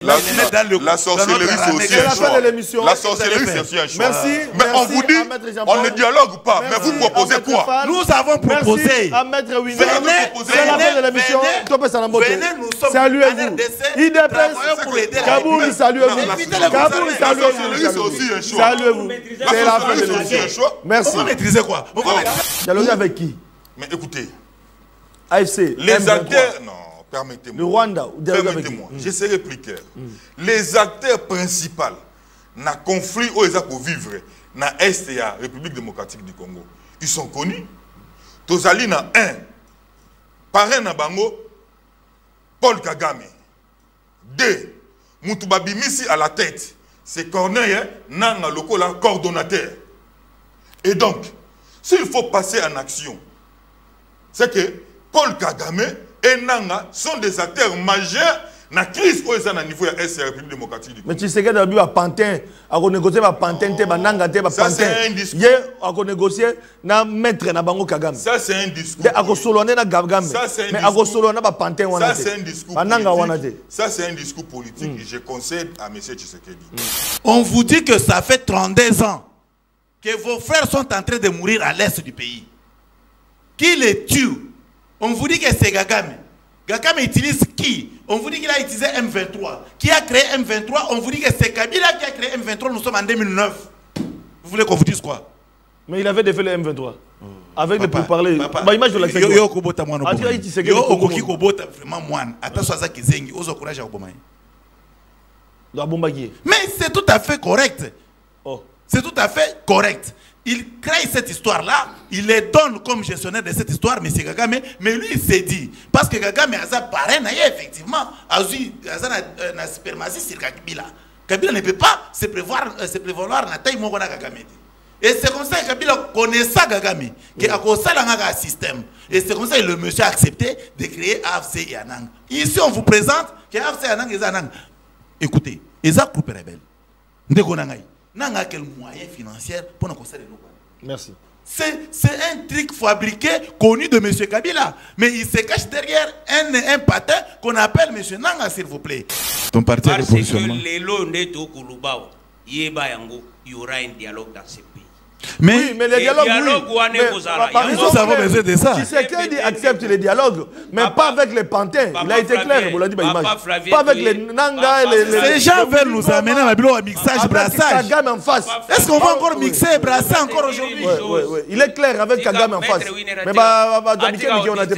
La sorcellerie, c'est aussi un choix. La sorcellerie, c'est aussi un choix. Merci. Mais on vous dit, on ne dialogue pas. Mais vous proposez quoi? Nous avons proposé. À Maître Winnie. C'est la fin de l'émission. Venez, nous sommes saluez-vous. IDPS. Kaboul, saluez-vous. Kaboul, saluez-vous. Saluez-vous. C'est la fin de l'émission. Merci. On va maîtriser quoi? Dialoguer avec qui? Mais écoutez, AFC. les acteurs. Non, permettez-moi. Le Rwanda. Permettez-moi, je serai plus clair. Les acteurs principaux dans le conflit où ils ont pour vivre dans l'Est et la République démocratique du Congo, ils sont connus. Tozali na un. Parrain na bango, Paul Kagame. 2. Moutoubabi Missi à la tête. C'est Corneille Nanga Lokola, coordonnateur. Et donc, s'il faut passer en action, c'est que Paul Kagame et Nanga sont des acteurs majeurs dans la crise où ils sont au niveau de la République démocratique du Congo. Mais tu sais que d'abord, à Pantin, à négocier à Pantin, à Nanga, à Pantin. Ça, c'est un discours. À négocier à maître na bango Kagame. Ça, c'est un discours. À Kosoloné na Kagame. Mais à Kosoloné na Pantin. Ça, c'est un discours politique. Ça, c'est un discours politique. Et je concède à M. Tshisekedi. On vous dit que ça fait 32 ans que vos frères sont en train de mourir à l'est du pays. Qui les tue? On vous dit que c'est Kagame. Kagame utilise qui? On vous dit qu'il a utilisé M23. Qui a créé M23? On vous dit que c'est Kabila qui a créé M23. Nous sommes en 2009. Vous voulez qu'on vous dise quoi? Mais il avait défait le M23. Avec le pourparlers. Image de l'action. Yo kobota mwana. Yo okoki kobota vraiment mwana. Attention à ça kizengi. Ozo courage à oboma. Mais c'est tout à fait correct. C'est tout à fait correct. Il crée cette histoire-là, il les donne comme gestionnaire de cette histoire, M. Kagame, mais lui il s'est dit, parce que Kagame a parrain, effectivement, a une suprématie sur Kabila. Kabila ne peut pas se prévaloir dans la taille de Kagame. Et c'est comme ça que Kabila connaît ça Kagame, qu'il a conçu un système. Et c'est comme ça que le monsieur a accepté de créer AFC et Anang. Ici on vous présente que AFC et Anang et Anang. Écoutez, ils ont groupe rebelle. N'a quel moyen financier pour nous conseiller. Merci. C'est un truc fabriqué, connu de M. Kabila. Mais il se cache derrière un patin qu'on appelle M. Nanga, s'il vous plaît. Ton parti de positionnement. Il y aura un dialogue dans ce pays. Mais, oui, mais le dialogue, oui. Nous avons besoin de ça. Tshisekedi accepte le dialogue, mais pas avec les pantins. Il a été clair, vous l'avez dit, pas avec les Nanga et les... Ces gens veulent nous amener à un mixage brassage. Kagame en face. Est-ce qu'on va encore mixer et brasser encore aujourd'hui? Oui. Il est clair avec Kagame en face. Mais on a été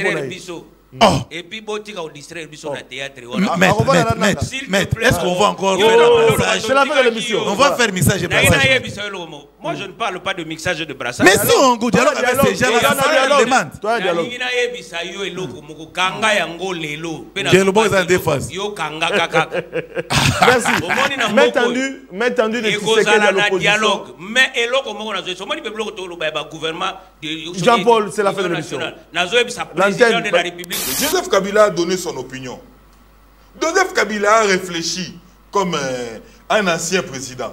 et puis, on distrait le théâtre. Maître, est-ce qu'on va encore faire un brassage? C'est la fin de l'émission. On va faire mixage et brassage. Moi, je ne parle pas de mixage de brassage. Mais si on dialogue avec ces gens-là, ça demande. Toi, dialogue. Merci. Mais tendu de Tshisekedi à l'opposition. Jean-Paul, c'est la fin de l'émission. L'antenne de la République. Joseph Kabila a donné son opinion. Joseph Kabila a réfléchi comme un ancien président.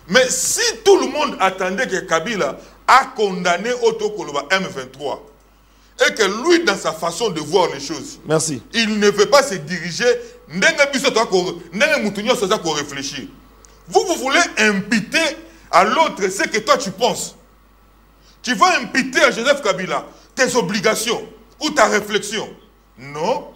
Mais si tout le monde attendait que Kabila a condamné Otto Koloba M23 et que lui, dans sa façon de voir les choses, merci, il ne veut pas se diriger, réfléchir. Vous voulez imputer à l'autre ce que toi tu penses. Tu vas imputer à Joseph Kabila tes obligations ou ta réflexion. Non.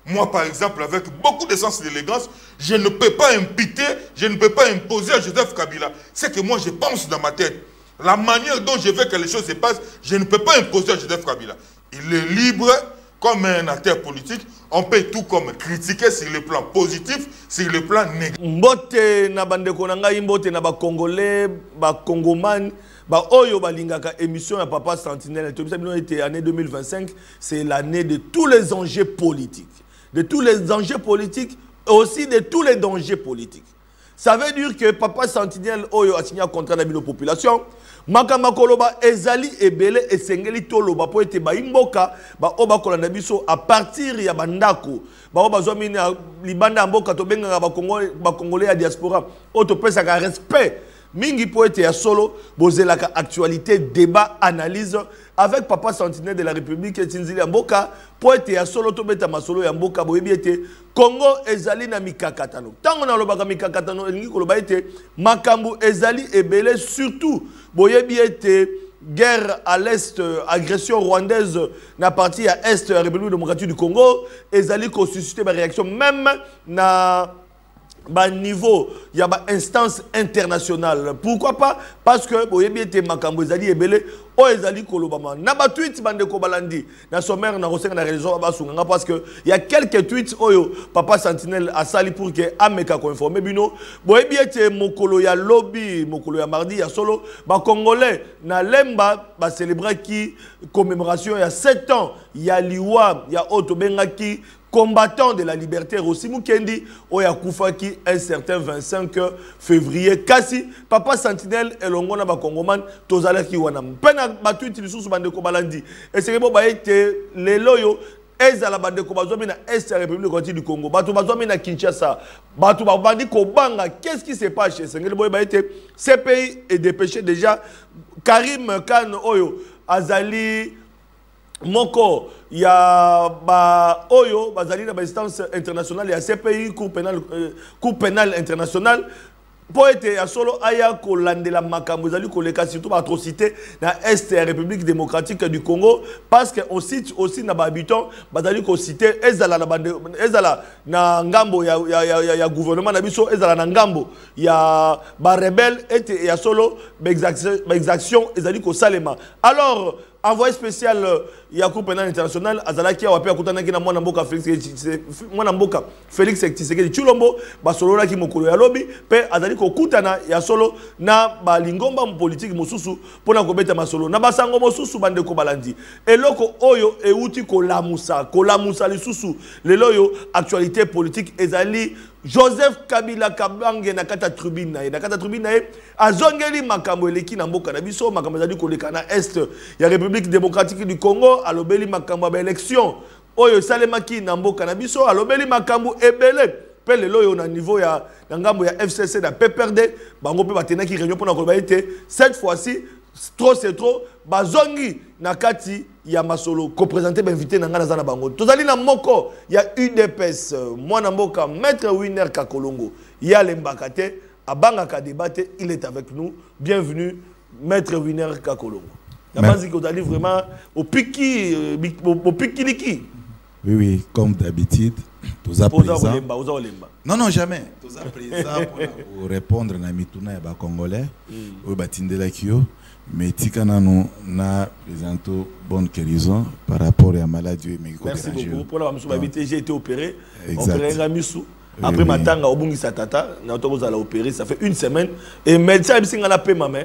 Moi, par exemple, avec beaucoup de sens et d'élégance, je ne peux pas imputer, je ne peux pas imposer à Joseph Kabila ce que moi je pense dans ma tête. La manière dont je veux que les choses se passent, je ne peux pas imposer à Joseph Kabila. Il est libre comme un acteur politique. On peut tout comme critiquer sur le plan positif, sur le plan négatif. Mbote na bande konanga mbote na ba Congolais, ba Congoman. Bah, oyo balingaka émission à Papa Sentinelle, était année 2025, c'est l'année de tous les enjeux politiques. De tous les enjeux politiques et aussi de tous les dangers politiques. Ça veut dire que Papa Sentinelle oyo a signé un contrat avec la population. Makamba koloba ezali ebele esengeli toloba po ete ba imboka ba oba kolanda biso à partir ya bandako ba oba zomina libanda mboka to benga ba Congolais ya diaspora o to pesa ka respect mingi poète ya solo bozelaka actualité débat analyse avec papa sentinelle de la République Tinzili Mboka poète ya solo to beta masolo ya Mboka boyebi ete Congo ezali na mikakatano tango na lobaka mikakatano elingi koloba ete makambu ezali ebele surtout boyebi ete guerre à l'est, agression rwandaise na partie à est la République démocratique du Congo ezali ko susciter ba réaction même na ba niveau il y a ba instance internationale. Pourquoi pas? Parce que boyebi ete makambo ezali ebele o ezali kolobama na ba tweet bande ko balandi na sommaire na rosenga na réseau ba sunga parce que il y a quelques tweets oyo papa sentinelle a sali pour que ameka ko informer bino boyebi ete mokolo ya lobby mokolo ya mardi ya solo ba congolais na lemba ba célébrer qui commémoration il y a 7 ans il y a liwa il y a otobenga qui combattant de la liberté Rossi Mukendi oya kufaki un certain 25 février kasi papa sentinelle elongona ba kongoman tozala ki wana pena batuiti lisusu bande ko balandi et c'est bon ba été leloyo ezala bande ko bazomi na est la République démocratique du Congo batu bazomi na Kinshasa batu ba bandi ko banga qu'est-ce qui s'est passé sengeli boy ba été ces pays est dépêché déjà Karim Khan oyo azali moko ya ba oyo bazali na ba instance internationale ya CPI cour pénale internationale poète ya solo aya ko landela makambo zali ko leka surtout ba atrocité na est la République démocratique du Congo parce que on cite aussi na ba habitants bazali ko citer ezala na bande ezala na ngambo ya gouvernement na biso ezala na ngambo ya ba rebelle et ya solo ba exaction ezali ko salema alors envoyé spécial ya Cour pénale internationale azalaki awapi akutana na mwana mboka Félix Tshisekedi Tshilombo basolola ki mokolo ya lobi pe azali ko kutana ya solo na balingomba politique mosusu pona ko beta masolo na basango mosusu bande ko balandi eloko oyo euti ko lamusa lisusu leloyo actualité politique ezali Joseph Kabila Kabange na kata tribune na ye azongeli makambo eleki na mboka na biso makambo ezali koleka na est ya République démocratique du Congo alobeli makambo ba élection oyo salemaki na mboka na biso alobeli makambo ebele pe lelo na niveau ya ngambo ya FCC na PPRD bango pe batenaki réunion pona koloba ete cette fois-ci trop c'est trop bazongi na kati ya masolo ko présenter ba invité na ngana za na bango tozali na moko ya UDPS mwana mboka maître Winner Kakolongo ya lembakate abanga ka débattre il est avec nous bienvenue maître Winner Kakolongo ya bazi ko dali vraiment au pikiliki oui comme d'habitude tous à présent non jamais tous à présent pour répondre na mituna ya ba congolais au batindela kio mais tikana nous na présento bonne guérison par rapport à maladie médico. Merci beaucoup pour la habité j'ai été opéré opéré ngamisu après matanga obungisa tata na otoboza la opéré ça fait une semaine et médecin bisinga na pe maman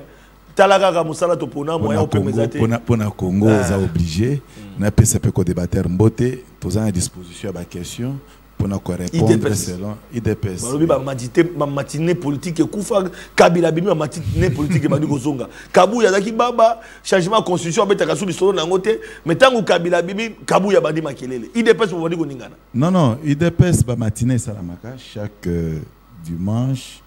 talaka musala to pona moyen opémezate pona Congo za obligé na pesa pe ko débattre mbote tous à disposition à ba question pour nous répondre selon IDPS. Balobi ba matinée politique kufa Kabila bimi ba matinée politique ba kozonga. Kabuya zaki baba changement constitution betaka sous lisolo na ngote mais tangu Kabila bimi Kabuya bandi makelele. IDPS bo bandi koningana. Non IDPS ba matinée salamaka chaque dimanche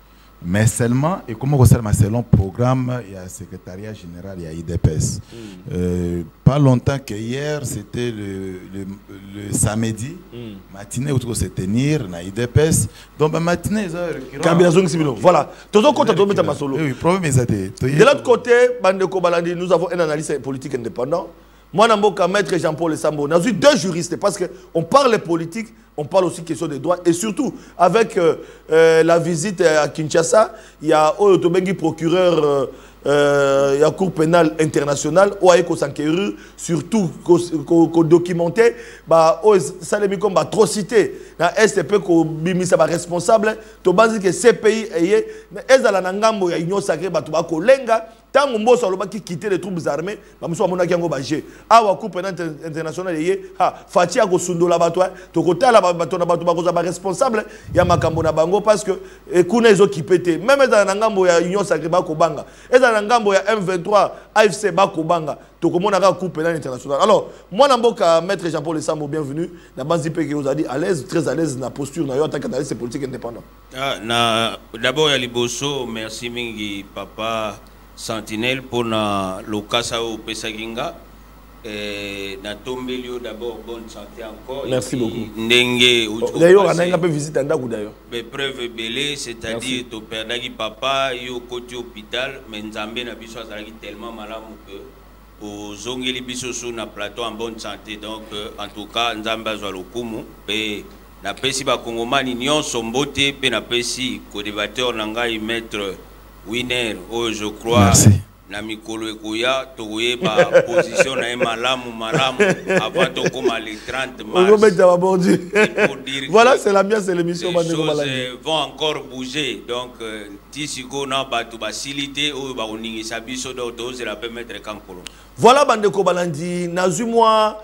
mais seulement et comment ça selon programme il y a secrétariat général il y a IDPS. Pas longtemps que hier c'était le samedi matinée où se tenir na IDPS donc matinée voilà toujours compte de mettre masolo. Oui problème est de l'autre côté bande ko balandi nous avons un analyste politique indépendant moi namboka maître Jean-Paul Sambo nous avons deux juristes parce que on parle politique on parle aussi question des droits et surtout avec la visite à Kinshasa il y a Oyotobengi procureur il y a Cour pénale internationale Oaé Kosankeru surtout ko documenté ba salemi comme atrocité na STP ko bimisa ba responsable to banzi que ces pays eye ezala na ngambo ya union sacrée ba to ba kolenga tant que Mbosso a quitté les troupes armées, Bamuso a monaki yango bagé. Awa coupe international yé, Fatia go sundo la batwa, tokota la bato na bato bakoza ba responsable ya makambo na bango parce que kuna ezo kipete. Même dans la ngambo ya Union Sacrée Bakobanga, et dans la ngambo ya M23 AFC Bakobanga, tokomona ka coupe international. Alors, moi Namboka maître Jean-Paul Sambo bienvenue. Na base que vous a dit à l'aise, très à l'aise na posture na yo en tant qu'analyste politique indépendant. D'abord ya liboso, merci mingi papa Sentinelle pour na lokasa au Pesaginga. Na tombelio d'abord bonne santé encore. Merci beaucoup. Ndenge d'ailleurs on a un peu visité Ndakou d'ailleurs. Mais preuve belé, c'est-à-dire to perdaki papa yo côté hôpital mais Nzambe na biso azalaki tellement malamu que au zongeli biso sur na plateau en bonne santé donc en tout cas Nzambe azwa lokumu pe na pesi ba kongomani nyonso mbote pe na pesi co-débatteur na ngai maître Winner je crois. Merci. Na mikolo ekoya tokoyeba position na malamu avant to koma le 30 mars. Voilà, c'est l'ambiance de l'émission. Les choses vont encore bouger donc d'ici qu'on a battu facilité ou ba oningisa biso donc c'est la permettre kankolo. Voilà Bandeko Balandi nazumwa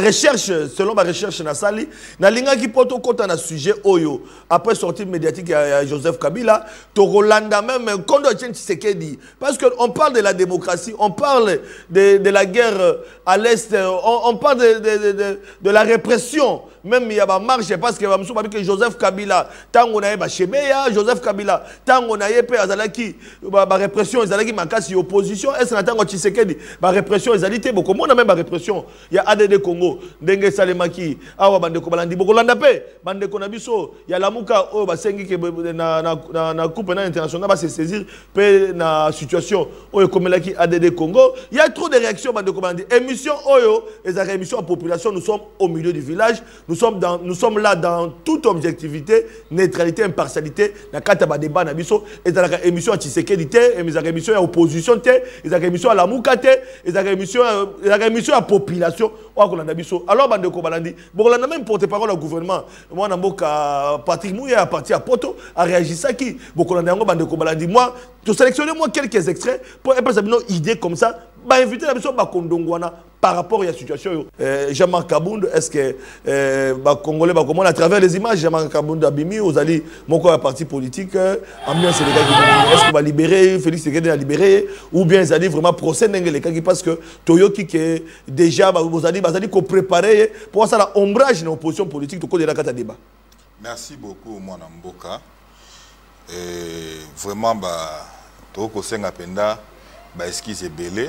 recherche selon ma recherche na sali na linga ki poto kota na sujet oyo après sortie médiatique ya Joseph Kabila to Rolanda même Kondo Tshisekedi parce que on parle de la démocratie, on parle de la guerre à l'est, on parle de la répression même il y a ba marche parce que bamso ba que Joseph Kabila tango na ba chebeya Joseph Kabila tango na yepe azalaki ba répression azalaki makasi opposition est-ce na tango Tshisekedi ba répression ezalité beaucoup monde même ba répression il y a ADD Congo ndenge salemaki awa Bandeko Balandi bokolanda pe bandeko na biso ya lamuka o basengi ke na coupe internationale va se saisir pe na situation oyo komelaki ADD Congo il y a trop de réactions Bandeko Balandi émission oyo ezaka émission en population nous sommes au milieu du village nous sommes là dans toute objectivité neutralité impartialité na kata ba débat na biso ezaka émission Tshisekedi te ezaka émission ya opposition te ezaka émission à lamuka te ezaka émission à population alors Bandeko Balandi bokolanda même porte-parole au gouvernement moi namboka Patrick Mouya à partir à Poto a réagi ça qui bokolanda yango Bandeko Balandi moi tu sélectionner moi quelques extraits pour un peu ça une idée comme ça bah inviter la mission bakondongwana par rapport à la situation Jean-Marc Kabound est-ce que bah congolais bah comment à travers les images Jean-Marc Kabound abimi aux alliés mon corps parti politique ambiance les gars est-ce qu'on va libérer Félix Tshisekedi a libéré ou bien ils allaient vraiment procès les gars qui parce que Toyoki qui est déjà vous allez qu'on préparer pour ça la ombrage dans l'opposition politique au cours de la cata débat. Merci beaucoup moi Namboka et vraiment bah Toko Senga Penda bah esquisse belé.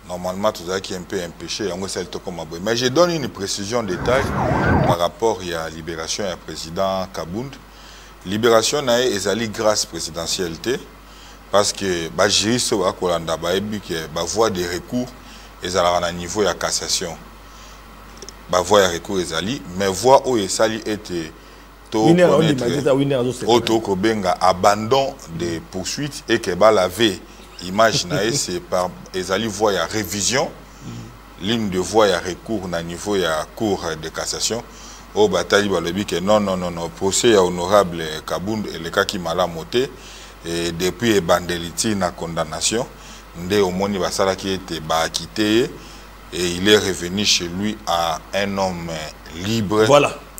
Normalement, tout ça qui est un peu empêché, mais je donne une précision détail par rapport à la libération du président Kabound. Libération est une grâce présidentielle parce que les juristes ont voie de recours et à niveau de la cassation. La voie de recours est mais voie où est été abandon des poursuites et que la veille. Imaginez, c'est par les voies à révision, ligne de voie à recours au niveau de la cour de cassation. Au bataille, non, procès honorable Kabound et le cas qui m'a moté. Et depuis les bandeliti na condamnation, Ndé Omoni Basala qui était acquitté et il est revenu chez lui à un homme libre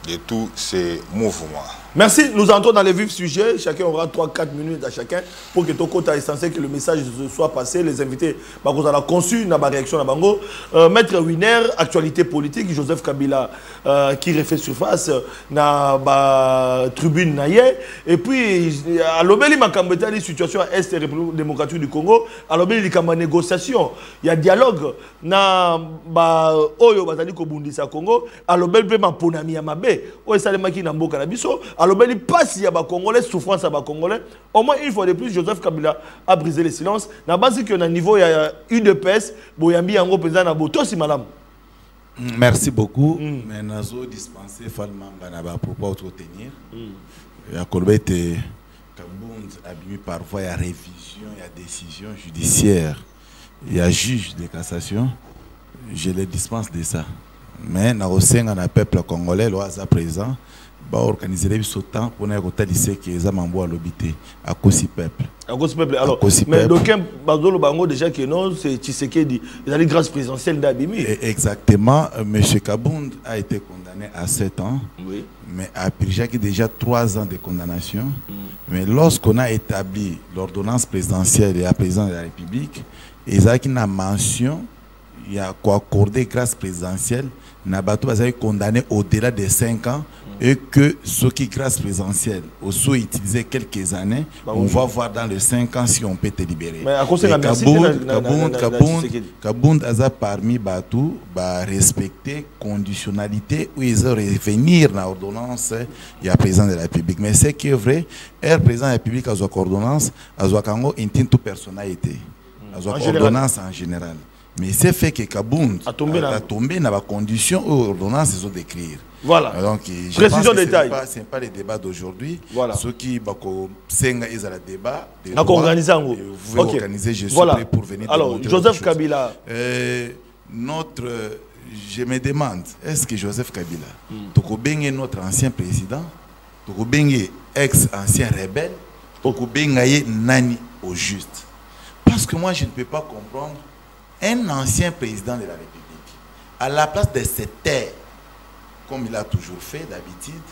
de tous ses mouvements. Merci, nous entrons dans les vifs sujets. Chacun aura 3-4 minutes à chacun pour que ton côté est censé que le message soit passé. Les invités, vous avez conçu une réaction à Bango. Maître Winner, actualité politique, Joseph Kabila qui refait surface dans la tribune naïe. Et puis, à l'obéli, ma situation à Est et République démocratique du Congo, à l'obéli, il y a négociation, il y a dialogue. Na Oyo Bazali Kobundisa Congo, à l'obéli, ma ponami Amabe, Oyo Salemaki Nambo Kanabiso. Alors, il passe il y a des Congolais, souffrance à des Congolais. Au moins, une fois de plus, Joseph Kabila a brisé le silence. Dans la base, il y a un niveau, il y a UDPS, Boyambi, Ango, Président Naboto, si madame. Merci beaucoup. Mais nous avons dispensé Falmamba pour ne pas entretenir. Il y a Kabound abîmé par voie, il y a révision, il y a décision judiciaire, il y a juge de cassation. Je les dispense de ça. Mais nous avons un peuple congolais, le hasard présent. va organiser ce temps pour nous lycée que les amambos à l'obité à Kosi Peuple. À Kosi Peuple. Alors, mais d'aucuns Bazolo Bango déjà que non, c'est Tshisekedi, il a les grâces présidentielles d'Abimi. Exactement, M. Kabound a été condamné à 7 ans, oui. Mais a pris déjà 3 ans de condamnation. Mais lorsqu'on a établi l'ordonnance présidentielle et la présidence de la République, ils ont une mention, il y a quoi accorder grâce présidentielle. Nabato a été condamné au-delà de 5 ans et que ceux qui grâce présidentielle ont utilisé quelques années, on va voir dans les 5 ans si on peut te libérer. Mais à cause de la Kabound a parmi Batou respecter conditionnalité où ils ont revenir dans l'ordonnance il y a président de la République. Mais c'est qui est vrai, le président de la République a une ordonnance, a une toute personnalité, a une ordonnance en général. Mais c'est fait que Kabound a tombé dans la condition où l'ordonnance ils ont d'écrire. Voilà. Donc, précision détail. Ce n'est pas le débat d'aujourd'hui. Voilà. Ceux qui senga ils ont le débat. Vous pouvez organiser, je suis prêt pour venir. Alors, Joseph Kabila. Je me demande, est-ce que Joseph Kabila, Tokobenge notre ancien président, Tokobenge ex-ancien rebelle, Tokobenge nani au juste? Parce que moi, je ne peux pas comprendre un ancien président de la République, à la place de cette terre, comme il a toujours fait d'habitude,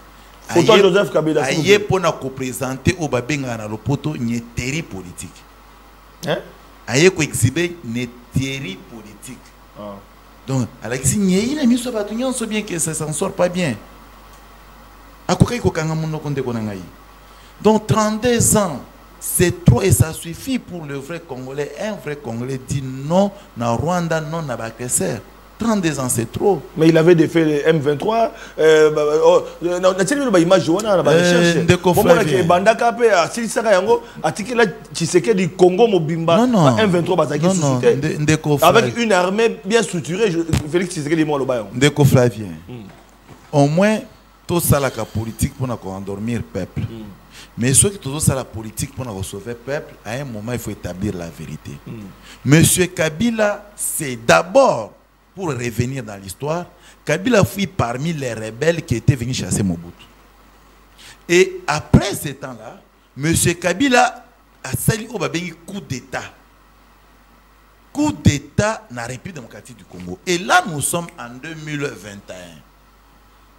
Joseph Kabila aïe pour nous représenter au Babenga dans le poteau une théorie politique. Aïe pour exhiber une théorie politique. Donc, Alexis il a mis ce bâton, on sait bien que ça s'en sort pas bien. Donc 32 ans. C'est trop et ça suffit pour le vrai Congolais. Un vrai Congolais dit non na Rwanda, non na Bakesser. 32 ans, c'est trop. Mais il avait défait les M23. Avec une armée bien structurée, Félix Tshisekedi est Ndeko Flavien. Au moins, tout ça la politique pour endormir le peuple. Mais ceux qui ont la politique pour sauver le peuple, à un moment, il faut établir la vérité. Monsieur Kabila, c'est d'abord, pour revenir dans l'histoire, Kabila fut parmi les rebelles qui étaient venus chasser Mobutu. Et après ce temps-là, Monsieur Kabila a sali au coup d'État. Coup d'État dans la République démocratique du Congo. Et là, nous sommes en 2021.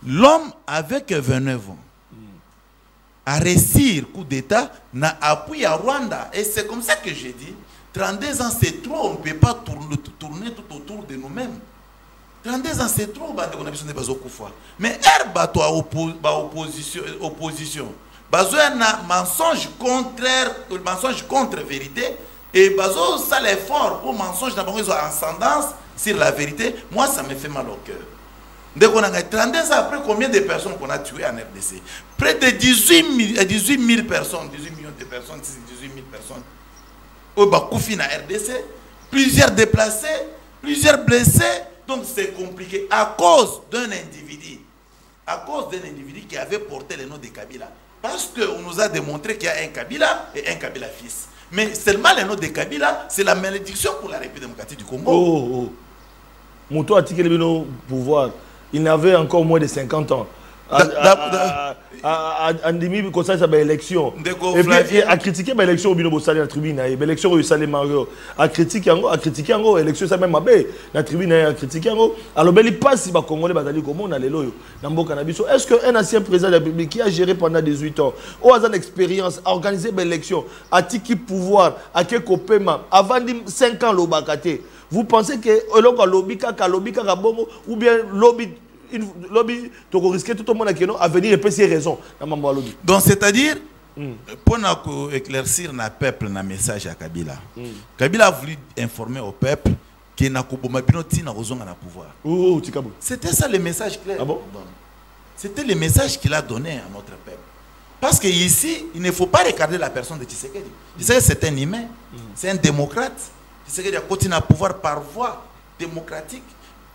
L'homme avec 29 ans à réussir coup d'État n'a appuyé à Rwanda. Et c'est comme ça que j'ai dit, 32 ans c'est trop, on ne peut pas tourner tout autour de nous-mêmes. 32 ans c'est trop, mais herbe à opposition. Besoin un mensonge contre vérité, et besoin ça l'effort pour mensonge d'abord ils ont ascendance sur la vérité. Moi ça me fait mal au cœur. Donc on a 32 ans après, combien de personnes qu'on a tuées en RDC? Près de 18 000 personnes, 18 millions de personnes, 18 000 personnes. Au Bakoufi na RDC, plusieurs déplacés, plusieurs blessés. Donc c'est compliqué à cause d'un individu. À cause d'un individu qui avait porté le nom de Kabila. Parce qu'on nous a démontré qu'il y a un Kabila et un Kabila fils. Mais seulement le nom de Kabila, c'est la malédiction pour la République démocratique du Congo. Mouto a tiré le pouvoir. Il n'avait encore moins de 50 ans. Andimi comme ça ça élection. Et puis a critiqué l'élection au bino sali la tribune l'élection au sali Mario a critiqué en élection ça même abe la tribune a critiqué en alors beli passe ba congolais bazali comme on a les loyo na mboka na biso. Est-ce que un ancien président de la République qui a géré pendant 18 ans au hasard d'expérience a organisé l'élection a tiki pouvoir a que copema avant 5 ans l'obakate, vous pensez que eloko lobby kaka bongo ou bien lobby tu risques tout le monde à venir et peut ses raisons. Donc c'est-à-dire pour éclaircir le peuple un message à Kabila. Kabila a voulu informer au peuple qu'il n'a pas pouvoir. C'était ça le message clair. C'était le message qu'il a donné à notre peuple. Parce qu'ici, il ne faut pas regarder la personne de Tshisekedi. Tshisekedi c'est un humain, c'est un démocrate. Tshisekedi a continué à pouvoir par voie démocratique.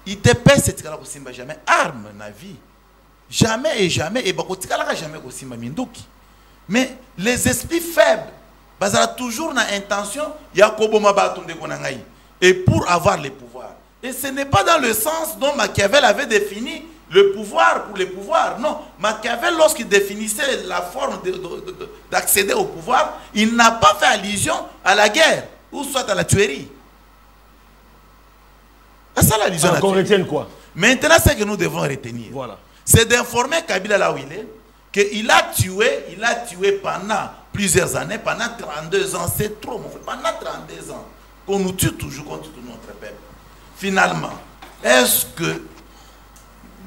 Il te paie cette simba jamais arme na vie. Jamais et jamais et jamais simba minduki. Mais les esprits faibles, bazala toujours na intention yakobo mabatonde konangai et pour avoir les pouvoirs. Et ce n'est pas dans le sens dont Machiavel avait défini le pouvoir pour le pouvoir. Non, Machiavel, lorsqu'il définissait la forme d'accéder au pouvoir, il n'a pas fait allusion à la guerre ou soit à la tuerie. C'est ça l'allusion. Qu'on retienne quoi? Maintenant, ce que nous devons retenir, voilà, c'est d'informer Kabila là où il est, qu'il a tué pendant plusieurs années, pendant 32 ans. C'est trop, mon frère. Pendant 32 ans, qu'on nous tue toujours contre tout notre peuple. Finalement, est-ce que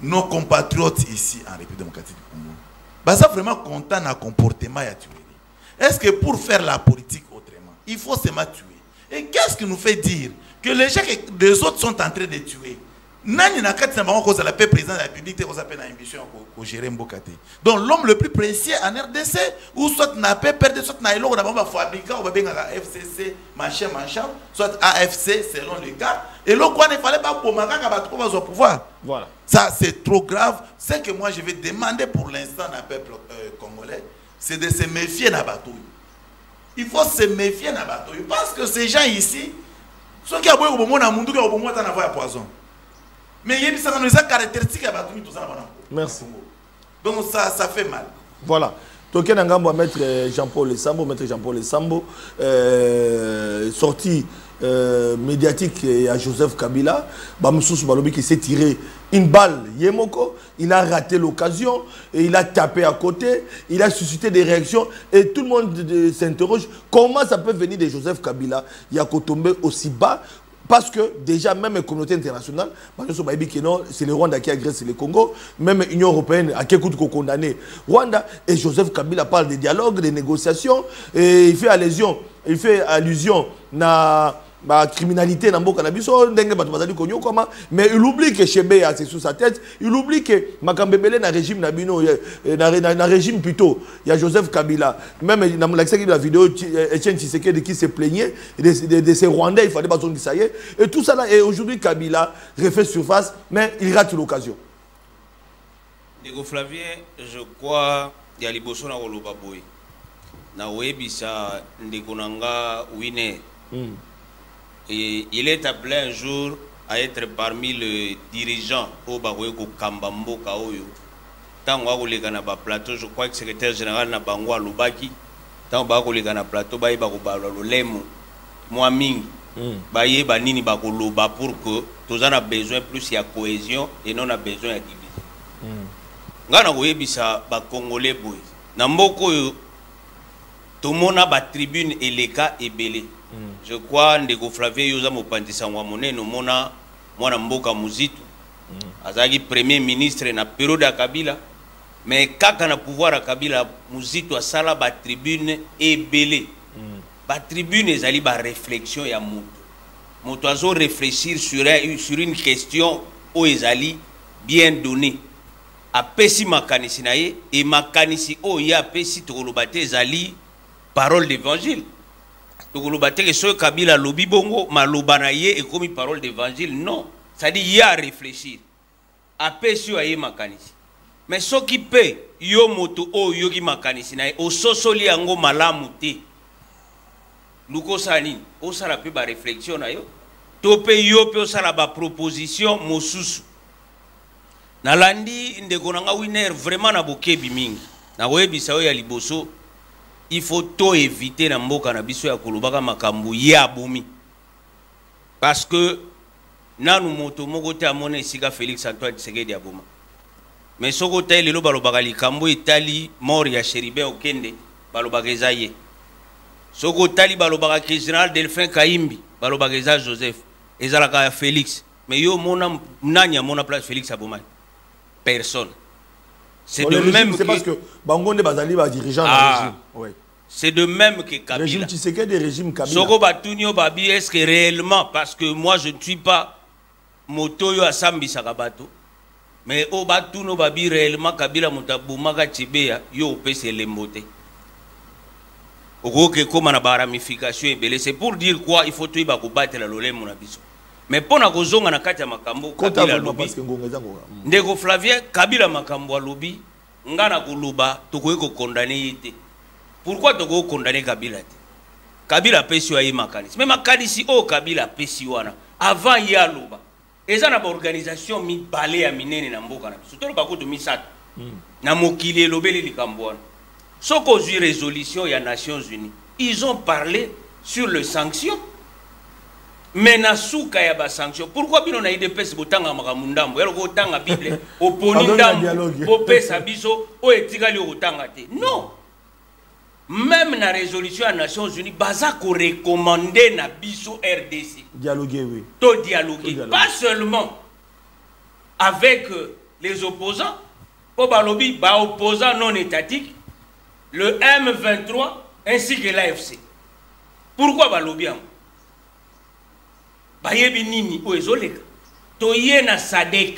nos compatriotes ici en République démocratique du Congo, sont vraiment contents d'un comportement et tuerie? Est-ce que pour faire la politique autrement, il faut seulement tuer? Et qu'est-ce qui nous fait dire que les gens que les autres sont en train de tuer? Nani na kati na bango cause la paix président de la République cause appelle na ambition ko gérer Mbokate. Donc l'homme le plus précieux en RDC ou soit na paix perdre soit na eloko na bango fabrika ou ba benga FCC machin soit AFC selon les cas et l'autre quoi il fallait pas pour makanga ba trop au pouvoir. Voilà. Ça c'est trop grave. Ce que moi je vais demander pour l'instant na peuple congolais, c'est de se méfier na bateau. Il faut se méfier na bateau parce que ces gens ici ceux qui a boire au moment na mundu qui au moment na voie poison. Mais il y a des caractéristiques à battre tout ça. Merci. Donc ça fait mal. Voilà. Donc il y a un maître Jean-Paul Sambo, sorti médiatique à Joseph Kabila, Bamsous Balobi qui s'est tiré une balle, Yemoko, il a raté l'occasion, et il a tapé à côté, il a suscité des réactions, et tout le monde s'interroge comment ça peut venir de Joseph Kabila, il a tombé aussi bas. Parce que déjà, même la communauté internationale, c'est le Rwanda qui agresse le Congo, même l'Union européenne a condamné Rwanda, et Joseph Kabila parle de dialogue, de négociations, et il fait allusion à la criminalité dans le mais il oublie que Chebe c'est sous sa tête, il oublie que Makambebele na régime na régime plutôt, il y a Joseph Kabila, même dans la vidéo Etienne Tshisekedi qui se plaignait de ces Rwandais, il fallait pas que ça y est, et tout ça là, et aujourd'hui Kabila refait surface, mais il rate l'occasion. Nego Flavien, je crois il y a liboso na koloba boy na webisa ndeko nanga Winner. Et il est appelé un jour à être parmi les dirigeants au Baroueko Kambambo Kaoyo. Tant que les gars plateau, je crois que le secrétaire général n'a pas Lubaki. Tant que les gars plateau, bah il va le lemo. Moi ming, bah il va nini bah loba pour que tous en a besoin plus il y a cohésion et non a besoin de division. Ngana webisa ba Congolais boy. Namboko tout le monde a ba tribune et les cas et belé. Je crois que Flavien Yoza Mopandisa Wamone, nous mona Mboka Muzitu, Azagi premier ministre na période à Kabila, mais quand on a pouvoir à Kabila, Muzitu a sala ba tribune et belé. Ba tribune est allé ba réflexion et à moto. Moto azo réfléchir sur une question où ezali bien donné. A pesi makanisi nae et makanisi o ya pesi tolobate ezali parole d'évangile. Que ce Kabila lobi bongo malobanaye et comme parole d'évangile non, ça dit y a à réfléchir après sur aye makanisi mais ce qui peut yo moto o yogi makanisi na o sosoli ango malamu te luko sani o sala pe ba réflexion na yo to pe yo pe o sala ba proposition mosusu na landi ndeko nanga Winner vraiment na bokebi mingi na webisa yo ya liboso. Il faut tout éviter na mboka na biso ya kolobaka makambu ya bomi parce que nanu moto moko te amona esika Félix Antoine Tshisekedi ya boma mais soko te lelo balobaka likambo etali mort ya Chéribin Okende balobaka eza ye soko tali balobaka ke général Delphin Kayimbi balobaka eza Joseph ezalaka ya Félix mais yo mona nanya mona place Félix ya boma personne. C'est de même c'est parce que Bangonde Bazali va dirigeant le régime. Oui. C'est de même que Kabila. Régime Tshisekedi des régimes Kabila. Soko Batunyo Babi, est-ce que réellement, parce que moi je ne suis pas Motoyo Asambi Sakabato, mais au Batuno Babi réellement Kabila Motaboumaga Tibéa, yo pèse l'emboté. Au gros que comme on a la ramification, c'est pour dire quoi il faut tout battre la lolé mon abisso. Mais pour na kozonga na kati ya makambo Kabila lobi ndeko Flavien Kabila makambo lobi ngana kuluba tokoye ko condamner yete. Pourquoi tokoye condamner Kabila te? Kabila pesi wa makanisi. Mais makanisi o Kabila pesi wana avant ya loba. eza na ba organisation mi balé ya minene na mboka na biso to ba ko to misat na mokili elobeli likambo wana soko zui résolution ya Nations Unies ils ont parlé sur les sanctions mais na suka ya ba sanctions pourquoi bino na IDPS botanga makamundambo yalo ko tanga bible oponi ndambo opesa biso o etikali o tanga te non. Même dans la résolution des Nations Unies, baza ko recommander na biso RDC. Dialoguer, oui. To dialoguer. Pas seulement avec les opposants, au balobi, ba opposants non étatiques, le M23 ainsi que l'AFC. Pourquoi balobi en? Ba yebi nini o ezoleka. To ye na SADC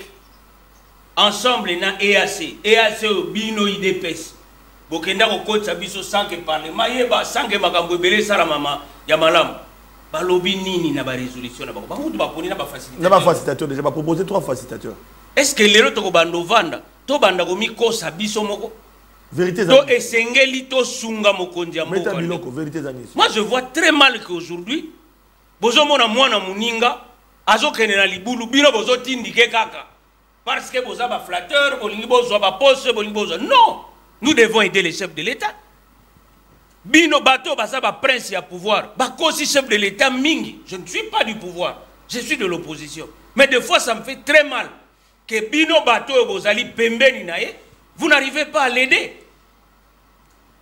ensemble na EAC, EAC bino IDPS. Bokenda ko kotsa biso sanke parlement yeba sanke makambo ebele sala mama ya malamu balobi nini na ba résolution na ba mutu ba poni na ba facilitateur na ba facilitateur déjà ba proposer 3 facilitateurs est-ce que lelo to ko bando vanda to banda ko mikosa biso moko vérité to esengeli to sunga mokonzi ya mboka biloko vérité za niso. Moi je vois très mal qu'aujourd'hui bozo mona mwana muninga azokene na libulu bino bozo tindike kaka parce que boza ba flatteur bolingi bozo ba poste bolingi bozo non. Nous devons aider les chefs de l'État. Bino bateau basaba prince ya pouvoir. Bakosi chef de l'État mingi. Je ne suis pas du pouvoir. Je suis de l'opposition. Mais des fois ça me fait très mal que bino bateau bozali pembeni nae, vous n'arrivez pas à l'aider.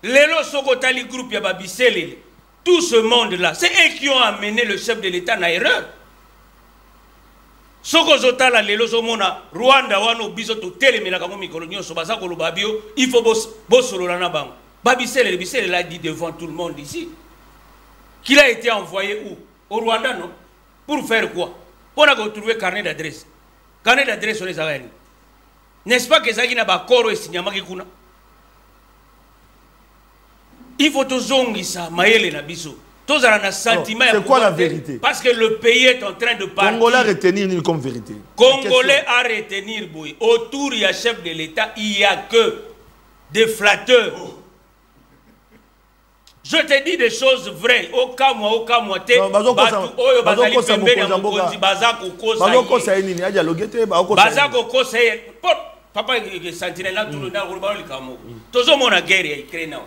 Lelo sokotali groupe ya babiselele. Tout ce monde là, c'est eux qui ont amené le chef de l'État na erreur. Soko zotala lelo zomona Rwanda wano biso to telemela kamo mikolo nyonso baza ko lobabio il faut bosolola na bango babisele le bisele l'a dit devant tout le monde ici qu'il a été envoyé où au Rwanda non pour faire quoi on a retrouvé carnet d'adresse on les a gagné n'est-ce pas que ça qui n'a pas koro et signamaki kuna il faut to zongi ça maele na biso. C'est quoi la vérité? Parce que le pays est en train de partir. Congolais à retenir comme vérité. Congolais à retenir, boy. Autour du chef de l'État, il n'y a que des flatteurs. Je te dis des choses vraies. Au cas moi, papa sentinelle là tout le temps tout le monde a guerre Ukraine.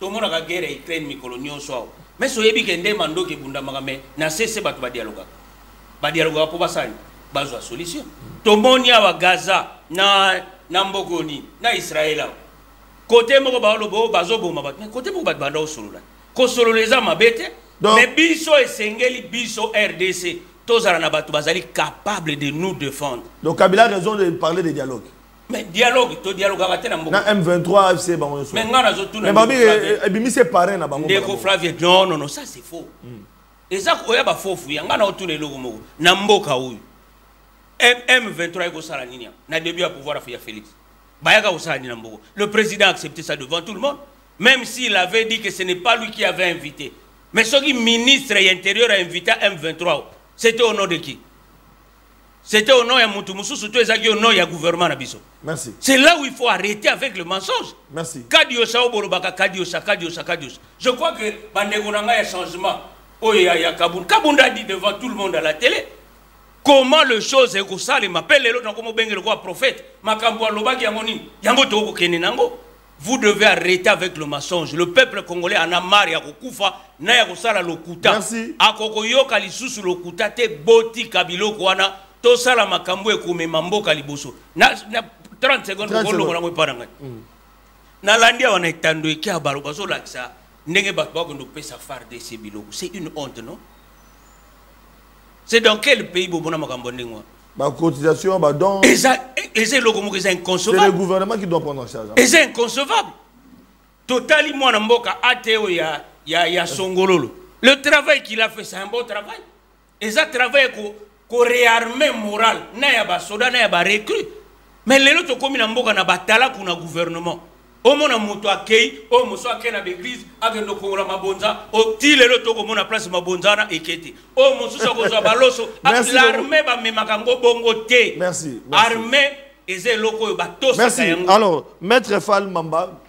Tout le monde a guerre Ukraine mikolonio soit. Mais soyebi kende mando ke bunda magame na cesse batu ba dialoga po basani bazwa solution to monia wa Gaza na mbokoni na Israël côté moko ba lobo bazobo mabat mais côté moko bat banda osolola ko sololeza mabete mais biso esengeli biso RDC tozala na batu bazali capable de nous défendre. Donc Kabila a raison de parler de dialogue. Mais dialogue, to dialogue avec na M23 FC bango. Mais ngana zo tuna. Mais babi ebimi c'est parrain na bango. Ndeko Flavie non ça c'est faux. Et ça koya ba faux fuya ngana otuna eloko moko na mboka huyu. M23 iko sala nini na début à pouvoir afia Félix. Bayaka osala nini na mboko. Le président a accepté ça devant tout le monde même s'il avait dit que ce n'est pas lui qui avait invité. Mais ce qui ministre et intérieur a invité M23, c'était au nom de qui? C'était au nom de Moutoumoussou, surtout au nom du gouvernement. Merci. C'est là où il faut arrêter avec le mensonge. Merci. Je crois que Bandegonanga, il y a changement. Oh, il y a Kaboun. Kaboun a dit devant tout le monde à la télé comment le chose est que ça, il m'appelle l'autre comme le roi prophète. Vous devez arrêter avec le mensonge. Le peuple congolais en a marre ya kokufa na ya kosala lokuta. Merci. Akokoyoka lisusu lokuta te boti kabiloko wana to sala makambo ekomema mboka liboso. Na 30 secondes ko longo na ngwe paranga. Na landia wana etando ekia balo bazo lakisa ndenge bato ba ko ndo pesa FARDC biloko. C'est une honte non? C'est dans quel pays bobona makambo ndengwa? Ma cotisation, bah donc. Et c'est inconcevable. C'est le gouvernement qui doit prendre en charge. Et c'est inconcevable. Totali moi namboka ateo ya Songololo. Le travail qu'il a fait, c'est un bon travail. Et ça travail ko réarmer moral. Na ya ba soda na ya ba recrue. Mais les autres comme namboka na batala kuna gouvernement. Au mona moto akei, au moso akei na l'église, agendo kongola mabonza, au ti lelo toko mona place mabonza na ekete. Au moso soko zo baloso, l'armée ba memakango bongo te. Merci. Armée eze loko ba tosa. Merci. Alors, maître Fall Mamba,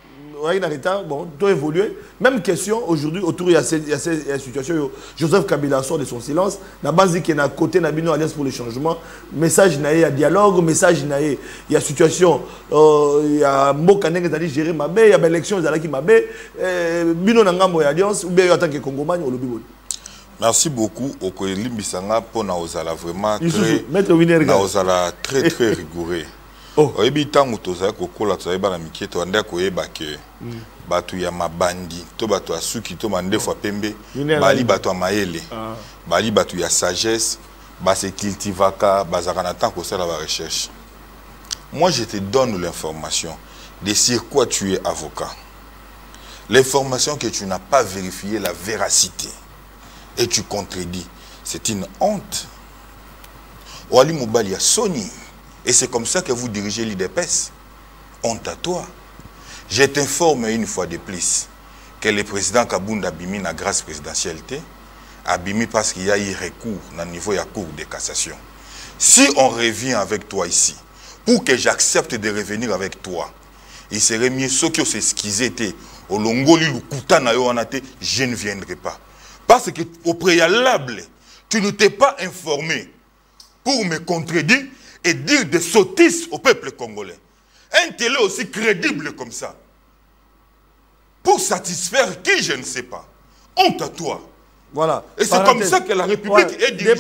bon, tout évolué. Même question aujourd'hui autour de cette situation. Joseph Kabila sort de son silence. La base qui est à côté de la Alliance pour le changement. Message il y a dialogue, message il y a situation. Il y a Mokaneng qui a géré ma baie, il y a l'élection qui m'a baie. Bino Nangamo Alliance ou bien en tant que Congoman ou le Bibo. Merci beaucoup au Koeli Bisanga pour nous vraiment très très rigoureux. Oyebi tangu toza kokola toza ba na miketo anda koyeba ke batu ya mabandi to batu asuki to mande fois pembe bali batu ya mayele bali batu ya sagesse ba se cultivaka bazaka na temps ko sala ba recherche. Moi je te donne l'information de sur quoi tu es avocat. L'information que tu n'as pas vérifié la véracité et tu contredis, c'est une honte. Wali Mobali ya Sony. Et c'est comme ça que vous dirigez l'IDPS. Honte à toi. Je t'informe une fois de plus que le président Kabounda Abimi na grâce présidentielle Abimi parce qu'il y a eu recours au niveau de la Cour de cassation. Si on revient avec toi ici, pour que j'accepte de revenir avec toi, il serait mieux ceux qui ont s'exquisé au Longoli Lukuta na yo anate, je ne viendrai pas. Parce qu'au préalable, tu ne t'es pas informé pour me contredire et dire des sottises au peuple congolais. Un télé aussi crédible comme ça. Pour satisfaire qui, je ne sais pas. Honte à toi. Voilà. Et c'est comme ça que la République est dirigée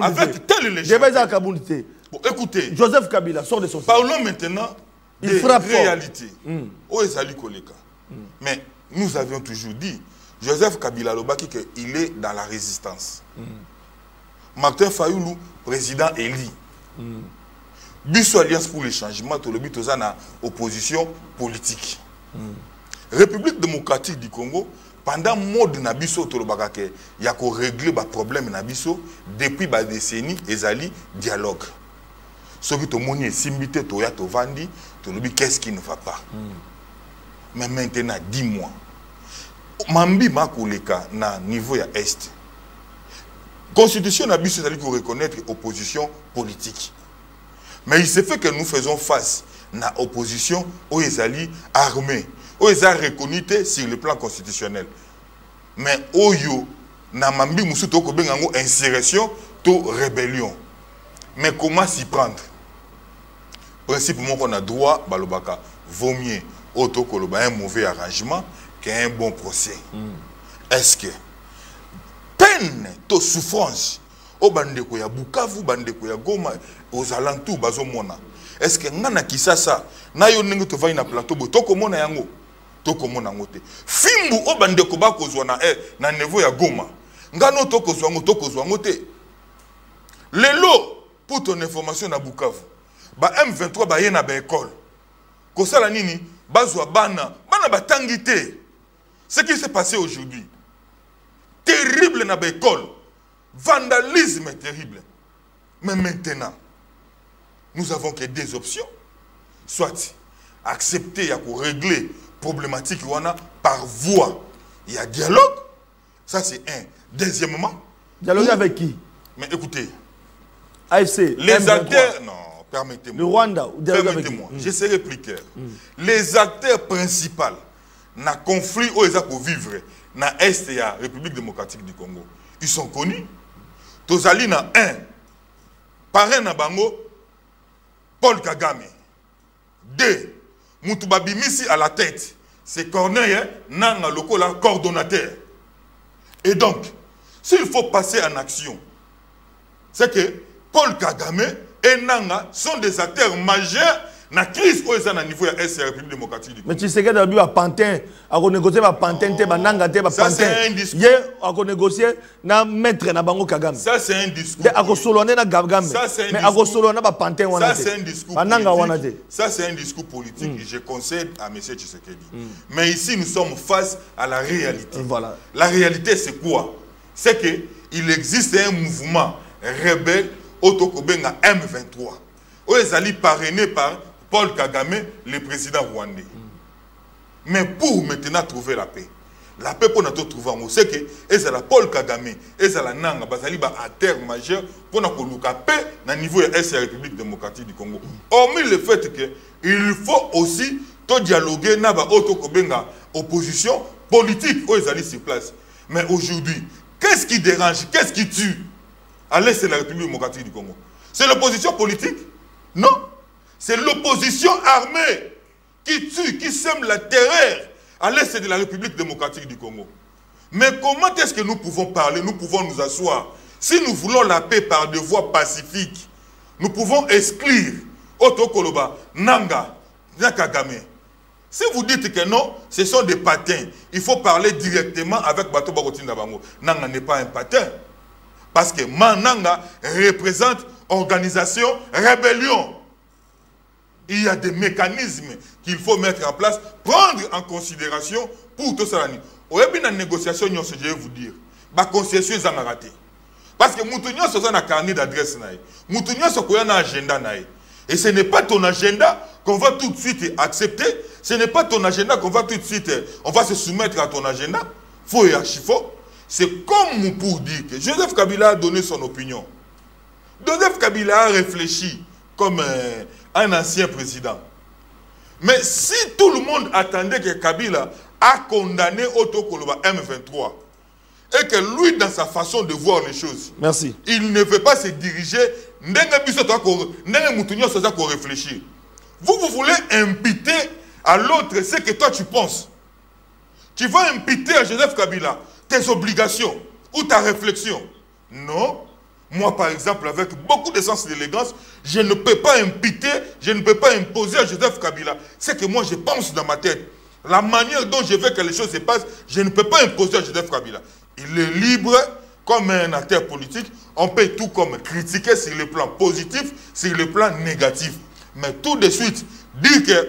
avec telle légèreté. Bon, écoutez. Joseph Kabila sort de son silence. Parlons maintenant des réalités. Mais nous avions toujours dit, Joseph Kabila Lobaki, qu'il est dans la résistance. Martin Fayoulou, président élu. Biso Alliance pour le changement, tout le but aux opposition politique. République démocratique du Congo, pendant mode Nabiso Tolobakake, il y a qu'à régler le problème Nabiso depuis des décennies et zali dialogue. Ce qui te monnaie simbité toya to vandi, to lobi qu'est-ce qui ne va pas. Mais maintenant dis-moi, Mambi Makoleka na niveau ya est. Constitution Nabiso zali pour reconnaître opposition politique. Mais il se fait que nous faisons face à l'opposition aux Ezali armés, aux Ezali reconnus sur le plan constitutionnel. Mais Oyo, na mambi musu to ko bengango insurrection to rébellion. Mais comment s'y prendre? Principalement qu'on a droit balobaka vaut mieux auto koloba un mauvais arrangement qu'un bon procès. Est-ce que peine to souffrance au bandeko ya Bukavu, bandeko ya Goma, aux alentours, bazomona. Est-ce que ngana kisasa na yo ningo to va na plateau bo to komona yango to komona ngote. Fimbu o bandeko ba kozwa na niveau ya Goma. Ngano to kozwa ngote. Lelo pour ton information na Bukavu. Ba M23 ba yena ba école. Kosala nini bazwa bana batangite. Ce qui s'est passé aujourd'hui. Terrible na ba école. Vandalisme terrible. Mais maintenant, nous avons que deux options. Soit accepter pour régler problématique par voie. Il y a dialogue. Ça c'est un. Deuxièmement. Dialogue avec qui? Mais écoutez. AFC. Les acteurs. Non, permettez-moi. Le Rwanda. Permettez-moi. Je serai plus clair. Les acteurs principaux dans le conflit où ils ont vivre dans l'Est et la République démocratique du Congo, ils sont connus. Tozali na un, parrain na bango, Paul Kagame. Deux, Moutouba Bimisi à la tête. C'est Corneille Nanga Lokola, coordonnateur. Et donc, s'il faut passer en action, c'est que Paul Kagame et Nanga sont des acteurs majeurs dans la crise où ils sont à niveau de la République démocratique du Congo. Mais tu sais que d'abord, à Pantin, à négocier à Pantin, à Nanga, à Pantin. Ça, c'est un discours. À négocier, à mettre na bango Kagame. Ça, c'est un discours. À Kosoloné, à Kagame. Ça, c'est un mais à Kosoloné, à Pantin. Ça, c'est un discours politique. Ça, c'est un discours politique. Et je concède à M. Tshisekedi. Mais ici, nous sommes face à la réalité. Voilà. La réalité, c'est quoi? C'est qu'il existe un mouvement rebelle, Otokobenga M23. Où ils allaient parrainer par Paul Kagame, le président rwandais. Mais pour maintenant trouver la paix pour nous trouver, c'est que c'est Paul Kagame, et c'est la Nanga, basali ba acteur majeur pour nous la paix au niveau de la République démocratique du Congo. Hormis le fait qu'il faut aussi to dialoguer na ba auto kobenga opposition politique aux alliés sur place. Mais aujourd'hui, qu'est-ce qui dérange, qu'est-ce qui tue à l'est de la République démocratique du Congo? C'est l'opposition politique? Non. C'est l'opposition armée qui tue, qui sème la terreur à l'est de la République démocratique du Congo. Mais comment est-ce que nous pouvons parler, nous pouvons nous asseoir? Si nous voulons la paix par des voies pacifiques, nous pouvons exclure Otto Koloba, Nanga, Nakagame. Si vous dites que non, ce sont des patins, il faut parler directement avec Bato Bakotinda Bango. Nanga n'est pas un patin. Parce que Nanga représente organisation, rébellion. Il y a des mécanismes qu'il faut mettre en place, prendre en considération pour tout ça. Au début de la négociation, je vais vous dire, la concession est ratée. Parce que Moutounion, c'est un carnet d'adresse. Moutounion, c'est un agenda. Et ce n'est pas ton agenda qu'on va tout de suite accepter. Ce n'est pas ton agenda qu'on va tout de suite, on va se soumettre à ton agenda. Faux et archi-faux. C'est comme pour dire que Joseph Kabila a donné son opinion. Joseph Kabila a réfléchi comme un ancien président. Mais si tout le monde attendait que Kabila a condamné Otto Koloba M23, et que lui, dans sa façon de voir les choses, merci, il ne veut pas se diriger, réfléchir. Vous voulez imputer à l'autre ce que toi tu penses. Tu vas imputer à Joseph Kabila tes obligations ou ta réflexion. Non. Moi, par exemple, avec beaucoup de sens et d'élégance, je ne peux pas imputer, je ne peux pas imposer à Joseph Kabila ce que moi je pense dans ma tête. La manière dont je veux que les choses se passent, je ne peux pas imposer à Joseph Kabila. Il est libre comme un acteur politique. On peut tout comme critiquer sur le plan positif, sur le plan négatif. Mais tout de suite, dire que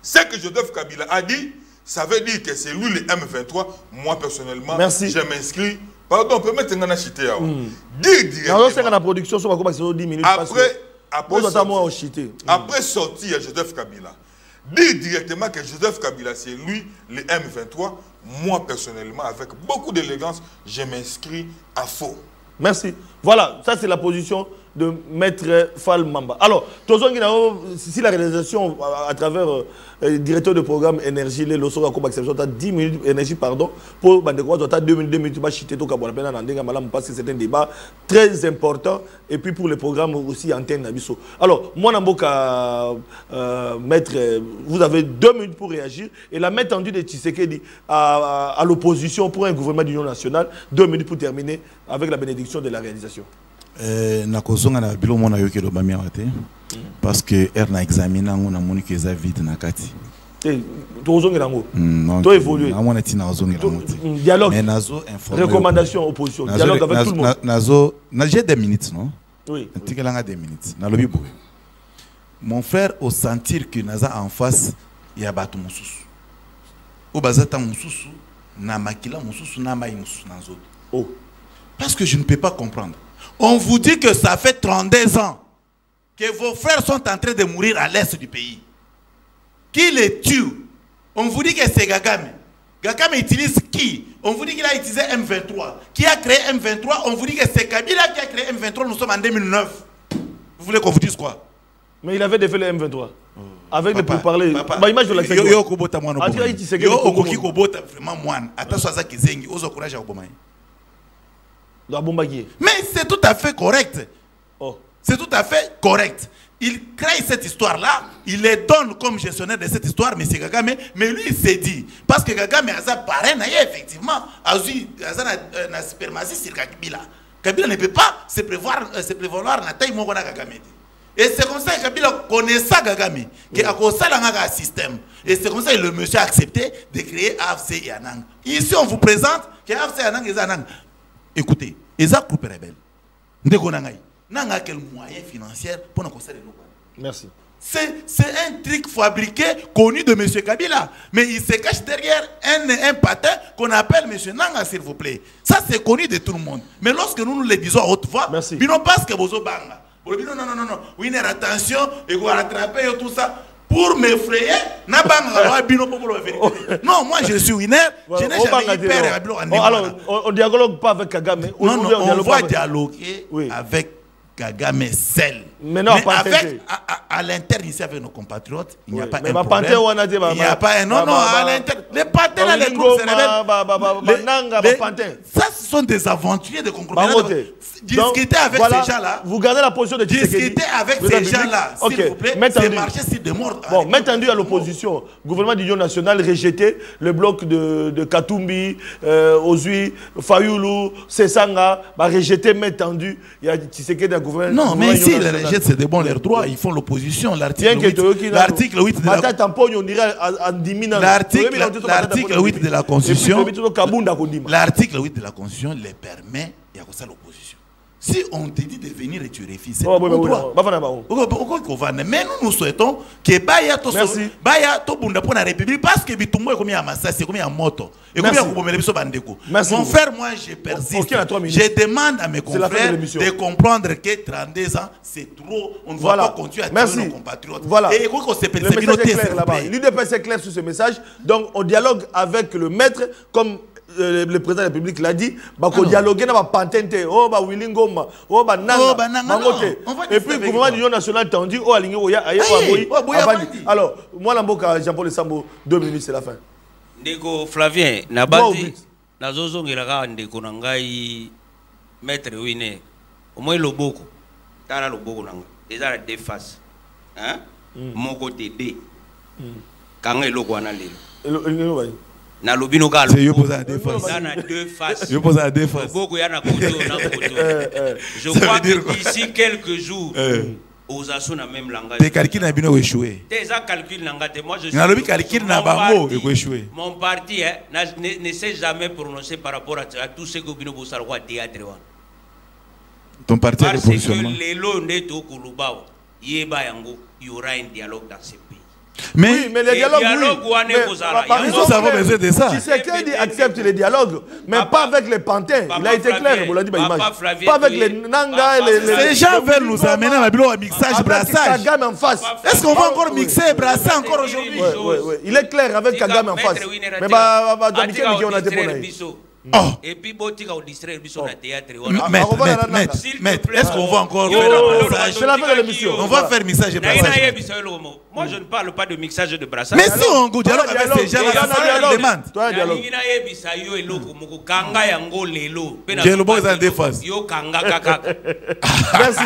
ce que Joseph Kabila a dit, ça veut dire que c'est lui le M23. Moi, personnellement, je m'inscris. Pardon, permettez moi de citer. Dire directement. La production, ça va 10 minutes. Après sortir Joseph Kabila, dire directement que Joseph Kabila, c'est lui le M23. Moi, personnellement, avec beaucoup d'élégance, je m'inscris à faux. Merci. Voilà, ça c'est la position de Maître Fall Mamba. Alors, si la réalisation à travers le directeur de programme énergie, les losos à 10 minutes énergie, pardon, pour 2 minutes, parce que c'est un débat très important, et puis pour les programmes aussi antenne. Alors, moi, Maître, vous avez 2 minutes pour réagir, et la main tendue de Tshisekedi à l'opposition pour un gouvernement d'union nationale, 2 minutes pour terminer avec la bénédiction de la réalisation. Parce que elle n'a examiné on a moni que ça vide na kati. Dialogue. Recommandation opposition. Dialogue avec tout le monde. Nazo, j'ai 2 minutes non? Oui. 2 minutes. Na lobi boy. Mon frère au sentir que naza en face il y a batu mususu. Au bazata mususu na makila mususu na mai mususu nazo. Oh. Parce que je ne peux pas comprendre. On vous dit que ça fait 32 ans que vos frères sont en train de mourir à l'est du pays. Qui les tue? On vous dit que c'est Gagame. Gagame utilise qui? On vous dit qu'il a utilisé M23. Qui a créé M23? On vous dit que c'est Kabila qui a créé M23. Nous sommes en 2009. Vous voulez qu'on vous dise quoi? Mais il avait défait le M23. Avec les pourparlers. Ma image de la sécurité. Yo kobota mwana. Yo okoki kobota vraiment mwana. Attention à ça qui zengi. Ozo courage à Obama. Mais c'est tout à fait correct. Oh. C'est tout à fait correct. Il crée cette histoire-là, il les donne comme gestionnaire de cette histoire, M. Kagame, mais lui il s'est dit, parce que Kagame a parlé, effectivement, a une suprématie sur Kabila. Kabila ne peut pas se prévaloir dans la taille de Kagame. Et c'est comme ça que Kabila connaît ça, Kagame, qu'il a conçu un système. Et c'est comme ça que le monsieur a accepté de créer AFC et Anang. Ici, on vous présente que AFC et Anang et Anang. Écoutez, les groupes rebelles, n'a quel moyen financier pour nous conseiller de nous. Merci. C'est un truc fabriqué, connu de M. Kabila. Mais il se cache derrière un patin qu'on appelle M. Nanga, s'il vous plaît. Ça, c'est connu de tout le monde. Mais lorsque nous le disons à haute voix, ils n'ont pas ce que vous avez. Non. Oui, attention, et vous rattrapez tout ça. Pour m'effrayer, non, moi je suis winner, je n'ai jamais eu peur. Alors, on ne dialogue pas avec Kagame. Non, on va dialoguer avec Kagame seul. Mais non, pas à l'interne ici avec nos compatriotes, il n'y a pas un mais problème. Il n'y a pas un... Non, non, à l'interne. Les pantins, là, les groupes ça, ce sont des aventuriers de concurrents. Discuter avec ces gens-là. Vous gardez la position de Tshisekedi. Discuter avec ces gens-là, s'il vous plaît, c'est marcher sur des morts. Bon, maintenu à l'opposition. Gouvernement d'union nationale rejeté le bloc de Katumbi, Ozui, Fayoulou, Sesanga, rejeté, maintenu. Il y a Tshisekedi à gouvernement. Non, mais ici, les rejettent, c'est de bon leurs droits. Ils font l'opposition. L'article 8 de la l'article 8 de la Constitution. L'article 8 de la Constitution les permet, il y a ça l'opposition. Si on te dit de venir et tu refuses, c'est mais nous souhaitons que Baya to bunda pour la République parce que Bitumbo est comme un massacre, c'est comme un moto. Et comme mon frère, moi je persiste. Je demande à mes confrères de comprendre que 32 ans, c'est trop. On ne va pas continuer à tuer nos compatriotes. Voilà. Et qu'on s'appelle le message est clair là-bas. L'UDPS est clair sur ce message. Donc on dialogue avec le maître comme le président de la République l'a dit, on dialoguer dans la pantente, oh bah Willingoma, oh bah Nanga, et puis le gouvernement de l'Union nationale t'a dit, oh Alingi, oh ya, alors moi l'amboka Jean-Paul Sambo, 2 minutes c'est la fin. Ndeko Flavien, nabati, nazozo ngiraka ndeko nangai maître Wine, au moins loboko, tala loboko nanga, déjà la déface, hein, mon côté D, quand il loko analyse. Na lobino gal. C'est yo poser à défense. Na deux faces. Yo poser à défense. Beaucoup y a na koto na koto. Je crois que d'ici quelques jours aux assos na même langage. Tes calculs na bino échoué. Tes calculs na ngate moi je suis. Na lobi calcul na bango échoué. Mon parti ne s'est jamais prononcé par rapport à tout ce que bino bosala kwa théâtre. Ton parti a le positionnement. Parce que les lots neto kulubao yeba yango il y aura un dialogue dans ce pays. Mais, oui, mais le dialogue, nous avons besoin de ça. Tshisekedi accepte le dialogue, mais pas avec les pantins. Il a été clair, vous l'avez dit, pas avec les Nanga et les... Les gens veulent nous amener à un mixage brassage. Kagame en face. Est-ce qu'on va encore mixer et brasser encore aujourd'hui? Il est clair avec Kagame en face. Mais et puis botika au distraire biso na théâtre. Maître, est-ce qu'on va encore faire un brassage? C'est la fin de l'émission. On va faire mixage et brassage. Moi je ne parle pas de mixage de brassage. Mais si on dialogue avec ces gens là, ça demande. Toi dialogue. J'ai le bon en défense. Merci.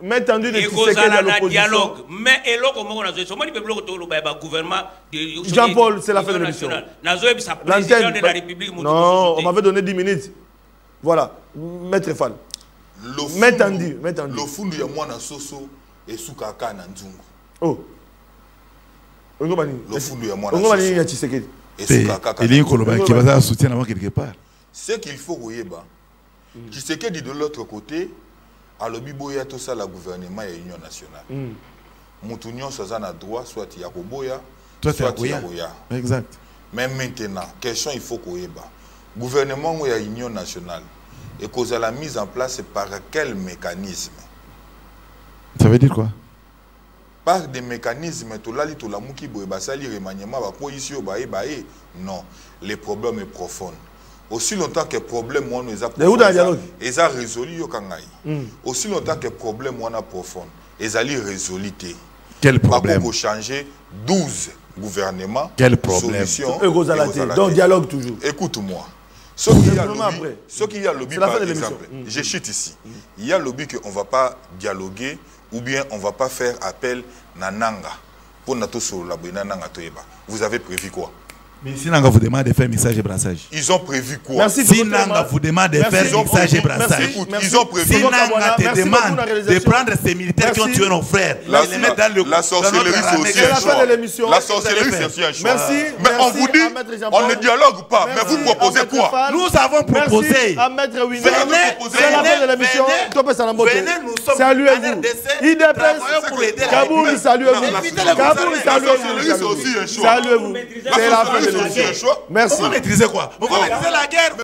Maintenu de Tshisekedi à l'opposition. Mais eloko moko na zo moni peuple ko ba gouvernement Jean-Paul, c'est la fin de l'émission. Président de la République. Non, on m'avait donné 10 minutes. Voilà, maître Fall. Maintenu. Le fond de moi na soso et soukaka na nzungu. Oh. Le fond de moi na soso et soukaka. Il y a un qui va soutien avant quelque part. Ce qu'il faut voyeba. Tshisekedi de l'autre côté, à l'obiboya tout ça la gouvernement et l'Union nationale. Moutounion ça na droit soit yakoboya, soit yakoya. Exact. Mais maintenant, question il faut qu'on y ait. Gouvernement ou l'Union nationale, et cause à la mise en place par quel mécanisme? Ça veut dire quoi? Par des mécanismes, non, le problème est profond. Aussi longtemps que le problème est résolu, aussi longtemps que le problème est profond, ils allaient résolu. Quel problème? Pour changer 12 gouvernements. Quel problème? Donc dialogue toujours. Écoute-moi. Ce qui y a lobby, par exemple, je chute ici. Il y a lobby qu'on ne va pas dialoguer ou bien on ne va pas faire appel à Nanga. Pour notre vous avez prévu quoi? Mais si Nanga vous demande de faire mixage et brassage. Ils ont prévu quoi? Merci. Si Nanga vous demande de faire mixage et brassage. Ils ont prévu. Si Nanga te demande de prendre ces militaires qui ont tué nos frères, les mettre dans le... La sorcellerie, c'est aussi un choix. La sorcellerie, c'est aussi un choix. Merci. Mais on vous dit, on ne dialogue pas. Mais vous proposez quoi? Nous avons proposé. Venez, nous sommes saluez-vous. IDPS, Kaboul, saluez-vous. Kaboul, saluez-vous. Saluez-vous. C'est la fin de l'émission. Merci. On va maîtriser quoi? On va maîtriser la guerre.